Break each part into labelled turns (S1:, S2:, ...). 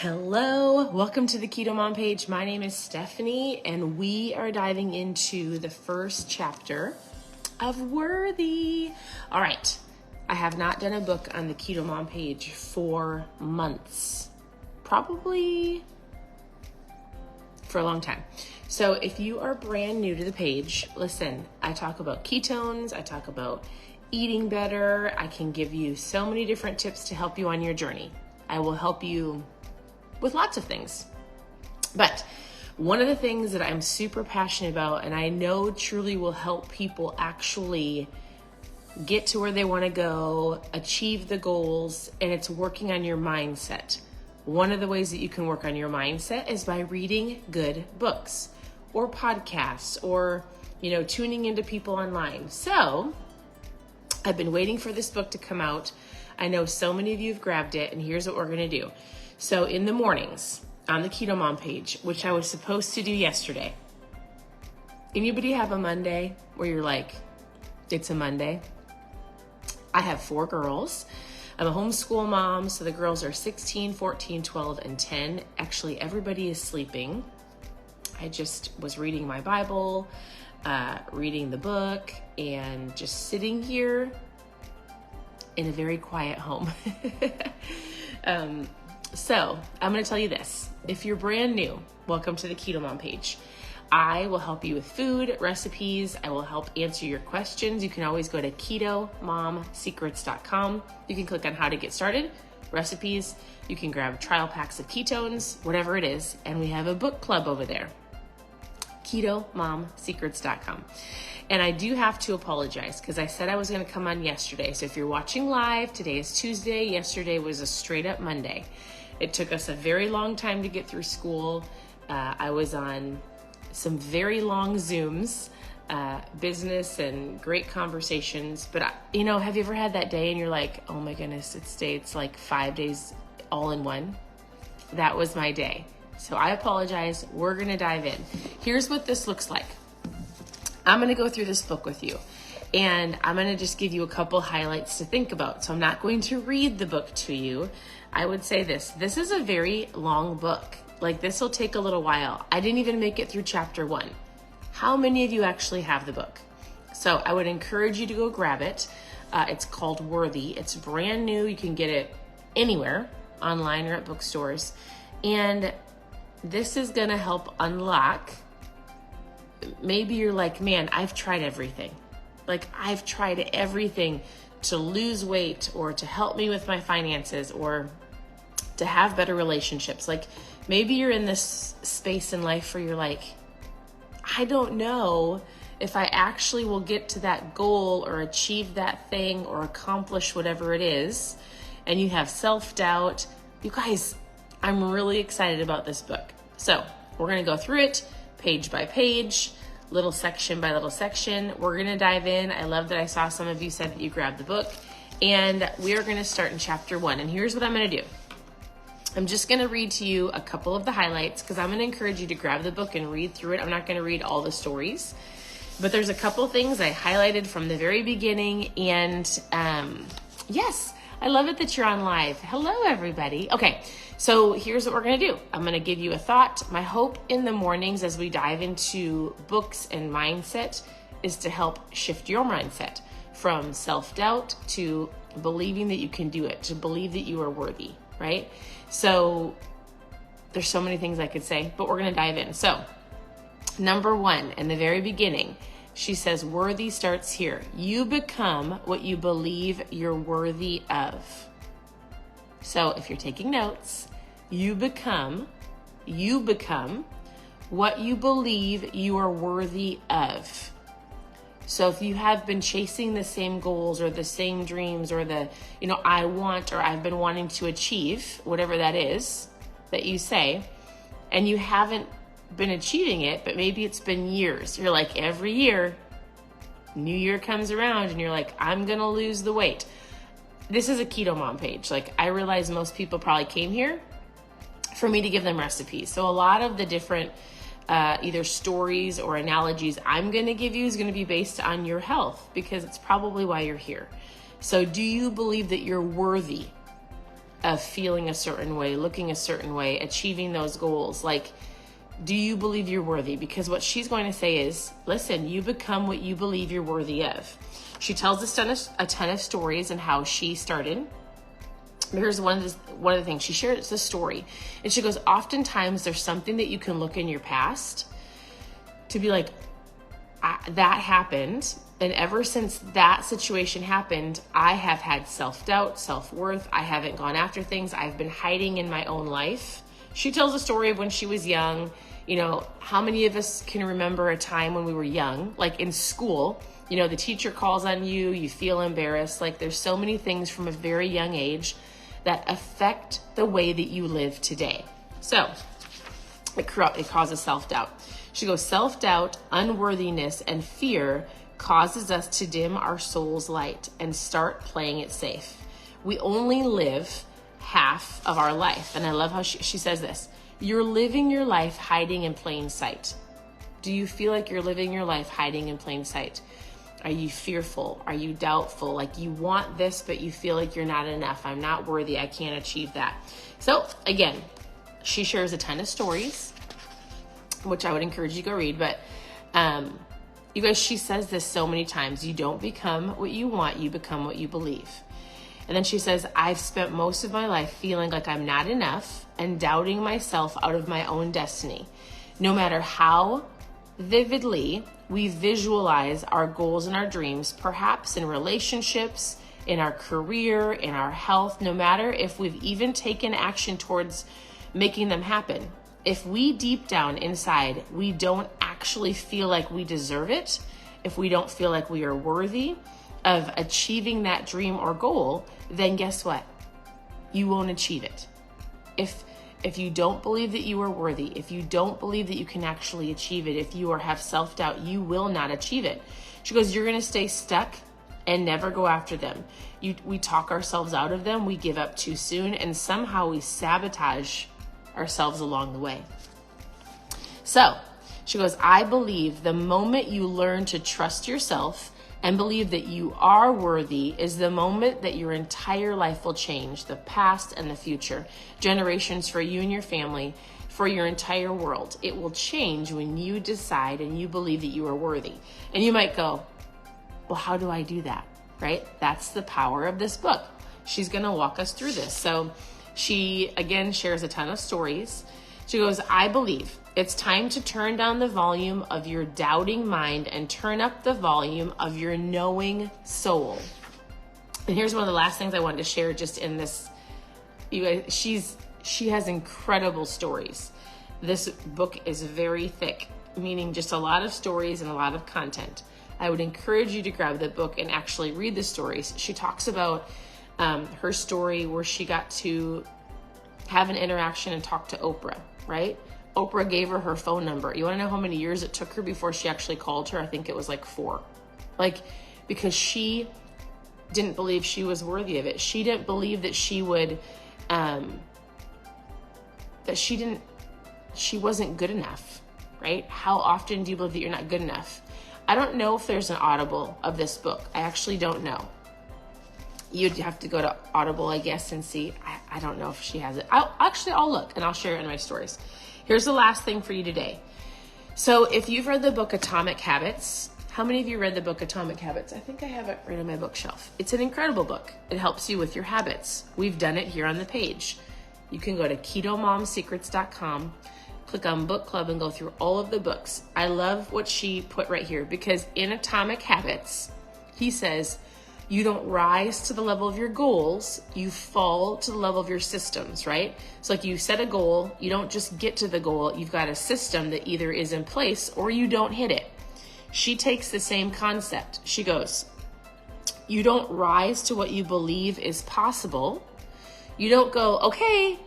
S1: Hello, welcome to the KetoMom page. My name is Stephanie, and we are diving into the first chapter of Worthy. All right, I have not done a book on the KetoMom page for months, probably for a long time. So if you are brand new to the page, listen, I talk about ketones, I talk about eating better. I can give you so many different tips to help you on your journey. I will help you with lots of things. But one of the things that I'm super passionate about, and I know truly will help people actually get to where they want to go, achieve the goals, and it's working on your mindset. One of the ways that you can work on your mindset is by reading good books or podcasts or, tuning into people online. So I've been waiting for this book to come out. I know so many of you have grabbed it, and here's what we're going to do. So in the mornings on the KetoMom page, which I was supposed to do yesterday, anybody have a Monday where you're like, it's a Monday? I have 4 girls. I'm a homeschool mom, so the girls are 16, 14, 12, and 10. Actually, everybody is sleeping. I just was reading my Bible, reading the book, and just sitting here in a very quiet home. So I'm going to tell you this. If you're brand new, welcome to the KetoMom page. I will help you with food, recipes. I will help answer your questions. You can always go to ketomomsecrets.com. You can click on how to get started, recipes. You can grab trial packs of ketones, whatever it is. And we have a book club over there, ketomomsecrets.com. And I do have to apologize because I said I was going to come on yesterday. So if you're watching live, today is Tuesday. Yesterday was a straight up Monday. It took us a very long time to get through school. I was on some very long Zooms, business and great conversations. But, have you ever had that day and you're like, oh my goodness, it's like 5 days all in one? That was my day. So I apologize. We're going to dive in. Here's what this looks like. I'm going to go through this book with you, and I'm going to just give you a couple highlights to think about. So I'm not going to read the book to you. I would say this is a very long book. Like, this will take a little while. I didn't even make it through chapter 1. How many of you actually have the book? So I would encourage you to go grab it. It's called Worthy. It's brand new. You can get it anywhere, online or at bookstores. And this is going to help unlock. Maybe you're like, man, I've tried everything. Like, I've tried everything to lose weight or to help me with my finances or to have better relationships. Like, maybe you're in this space in life where you're like, I don't know if I actually will get to that goal or achieve that thing or accomplish whatever it is. And you have self-doubt. You guys, I'm really excited about this book. So we're going to go through it page by page, little section by little section. We're going to dive in. I love that I saw some of you said that you grabbed the book, and we are going to start in chapter 1. And here's what I'm going to do. I'm just going to read to you a couple of the highlights because I'm going to encourage you to grab the book and read through it. I'm not going to read all the stories, but there's a couple things I highlighted from the very beginning. And yes, I love it that you're on live. Hello, everybody. Okay, so here's what we're going to do. I'm going to give you a thought. My hope in the mornings as we dive into books and mindset is to help shift your mindset from self-doubt to believing that you can do it, to believe that you are worthy, right? So there's so many things I could say, but we're going to dive in. So number 1, in the very beginning, she says, worthy starts here. You become what you believe you're worthy of. So if you're taking notes, you become what you believe you are worthy of. So if you have been chasing the same goals or the same dreams or the, I want or I've been wanting to achieve, whatever that is that you say, and you haven't been achieving it, but maybe it's been years. You're like, every year, New Year comes around and you're like, I'm going to lose the weight. This is a KetoMom page. Like, I realize most people probably came here for me to give them recipes. So a lot of the different either stories or analogies I'm going to give you is going to be based on your health because it's probably why you're here. So do you believe that you're worthy? of feeling a certain way, looking a certain way, achieving those goals. Like, do you believe you're worthy? Because what she's going to say is, listen, you become what you believe you're worthy of. She tells a ton of stories and how she started. Here's one of the things. She shares this story, and she goes, oftentimes there's something that you can look in your past to be like, that happened, and ever since that situation happened, I have had self-doubt, self-worth. I haven't gone after things. I've been hiding in my own life. She tells a story of when she was young. You know, how many of us can remember a time when we were young, like in school, you know, the teacher calls on you, you feel embarrassed. Like, there's so many things from a very young age that affect the way that you live today. So it causes self-doubt. She goes, self-doubt, unworthiness, and fear causes us to dim our soul's light and start playing it safe. We only live half of our life. And I love how she says this. You're living your life hiding in plain sight. Do you feel like you're living your life hiding in plain sight? Are you fearful? Are you doubtful? Like, you want this, but you feel like you're not enough. I'm not worthy. I can't achieve that. So again, she shares a ton of stories, which I would encourage you to go read. But you guys, she says this so many times. You don't become what you want. You become what you believe. And then she says, I've spent most of my life feeling like I'm not enough and doubting myself out of my own destiny. No matter how vividly we visualize our goals and our dreams, perhaps in relationships, in our career, in our health, no matter if we've even taken action towards making them happen, if we deep down inside, we don't actually feel like we deserve it, if we don't feel like we are worthy of achieving that dream or goal, then guess what? You won't achieve it. If you don't believe that you are worthy, if you don't believe that you can actually achieve it, if you have self-doubt, you will not achieve it. She goes, you're going to stay stuck and never go after them. We talk ourselves out of them, we give up too soon, and somehow we sabotage ourselves along the way. So she goes, I believe the moment you learn to trust yourself and believe that you are worthy is the moment that your entire life will change, the past and the future, generations for you and your family, for your entire world. It will change when you decide and you believe that you are worthy. And you might go, well, how do I do that? Right? That's the power of this book. She's going to walk us through this. So she, again, shares a ton of stories. She goes, I believe it's time to turn down the volume of your doubting mind and turn up the volume of your knowing soul. And here's one of the last things I wanted to share just in this. You guys, she has incredible stories. This book is very thick, meaning just a lot of stories and a lot of content. I would encourage you to grab the book and actually read the stories. She talks about her story where she got to have an interaction and talk to Oprah, right? Oprah gave her phone number. You want to know how many years it took her before she actually called her? I think it was like 4. Because she didn't believe she was worthy of it. She didn't believe that she would, she wasn't good enough, right? How often do you believe that you're not good enough? I don't know if there's an Audible of this book. I actually don't know. You'd have to go to Audible, I guess, and see. I don't know if she has it. I'll look and I'll share it in my stories. Here's the last thing for you today. So if you've read the book Atomic Habits, how many of you read the book Atomic Habits? I think I have it right on my bookshelf. It's an incredible book. It helps you with your habits. We've done it here on the page. You can go to KetoMomSecrets.com, click on book club and go through all of the books. I love what she put right here because in Atomic Habits, he says, you don't rise to the level of your goals, you fall to the level of your systems, right? So like you set a goal, you don't just get to the goal, you've got a system that either is in place or you don't hit it. She takes the same concept. She goes, you don't rise to what you believe is possible. You don't go, okay,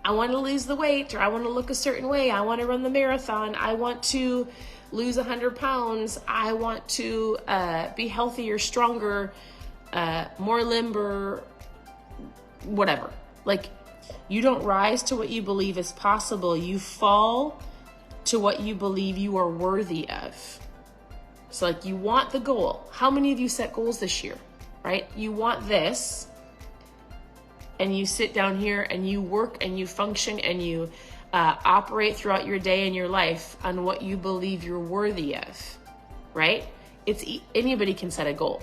S1: I want to lose the weight, or I want to look a certain way. I want to run the marathon. I want to lose 100 pounds. I want to be healthier, stronger, more limber, whatever. Like, you don't rise to what you believe is possible. You fall to what you believe you are worthy of. So like you want the goal. How many of you set goals this year, right? You want this and you sit down here and you work and you function and you operate throughout your day and your life on what you believe you're worthy of, right? Anybody can set a goal.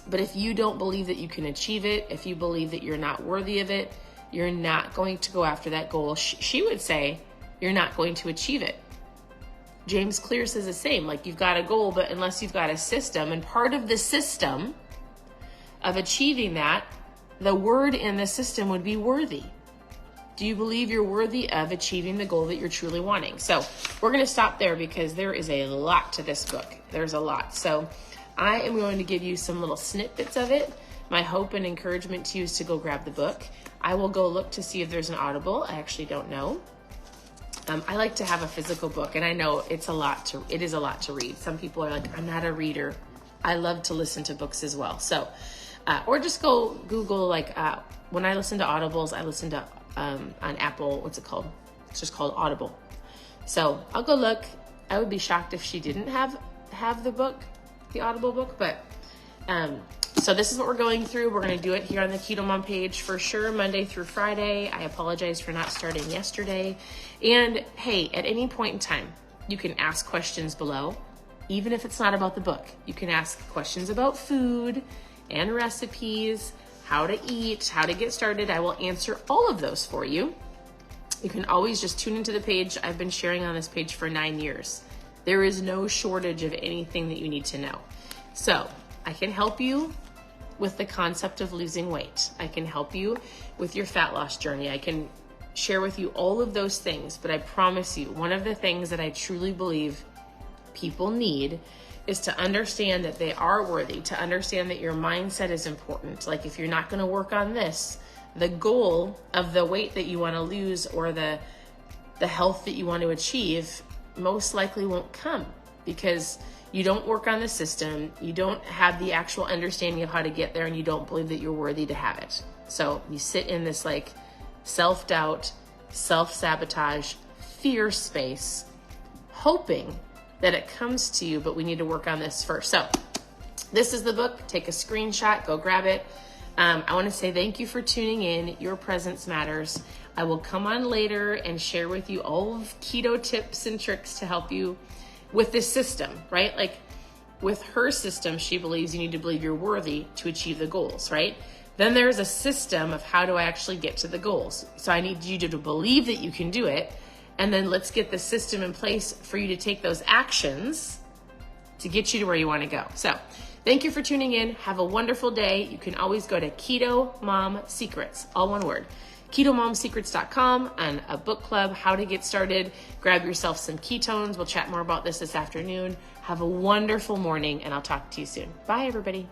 S1: But if you don't believe that you can achieve it, if you believe that you're not worthy of it, you're not going to go after that goal. She would say you're not going to achieve it. James Clear says the same, like you've got a goal, but unless you've got a system, and part of the system of achieving that, the word in the system would be worthy. Do you believe you're worthy of achieving the goal that you're truly wanting? So we're going to stop there because there is a lot to this book. There's a lot. So I am going to give you some little snippets of it. My hope and encouragement to you is to go grab the book. I will go look to see if there's an Audible. I actually don't know. I like to have a physical book, and I know it is a lot to read. Some people are like, I'm not a reader. I love to listen to books as well. So, or just go Google, like, when I listen to Audibles, I listen to, on Apple, what's it called? It's just called Audible. So I'll go look. I would be shocked if she didn't have the book, the Audible book, but, so this is what we're going through. We're going to do it here on the KetoMom page for sure, Monday through Friday. I apologize for not starting yesterday. And hey, at any point in time, you can ask questions below, even if it's not about the book. You can ask questions about food and recipes, how to eat, how to get started. I will answer all of those for you. You can always just tune into the page. I've been sharing on this page for 9 years. There is no shortage of anything that you need to know. So I can help you with the concept of losing weight. I can help you with your fat loss journey. I can share with you all of those things, but I promise you, one of the things that I truly believe people need is to understand that they are worthy, to understand that your mindset is important. Like if you're not going to work on this, the goal of the weight that you want to lose or the health that you want to achieve most likely won't come because you don't work on the system, you don't have the actual understanding of how to get there, and you don't believe that you're worthy to have it. So you sit in this like self-doubt, self-sabotage, fear space, hoping that it comes to you, but we need to work on this first. So this is the book. Take a screenshot, go grab it. I want to say thank you for tuning in. Your presence matters. I will come on later and share with you all of keto tips and tricks to help you with this system, right? Like with her system, she believes you need to believe you're worthy to achieve the goals, right? Then there's a system of how do I actually get to the goals. So I need you to believe that you can do it. And then let's get the system in place for you to take those actions to get you to where you want to go. So thank you for tuning in. Have a wonderful day. You can always go to KetoMom Secrets, all one word, KetoMomSecrets.com, and a book club, how to get started. Grab yourself some ketones. We'll chat more about this afternoon. Have a wonderful morning, and I'll talk to you soon. Bye, everybody.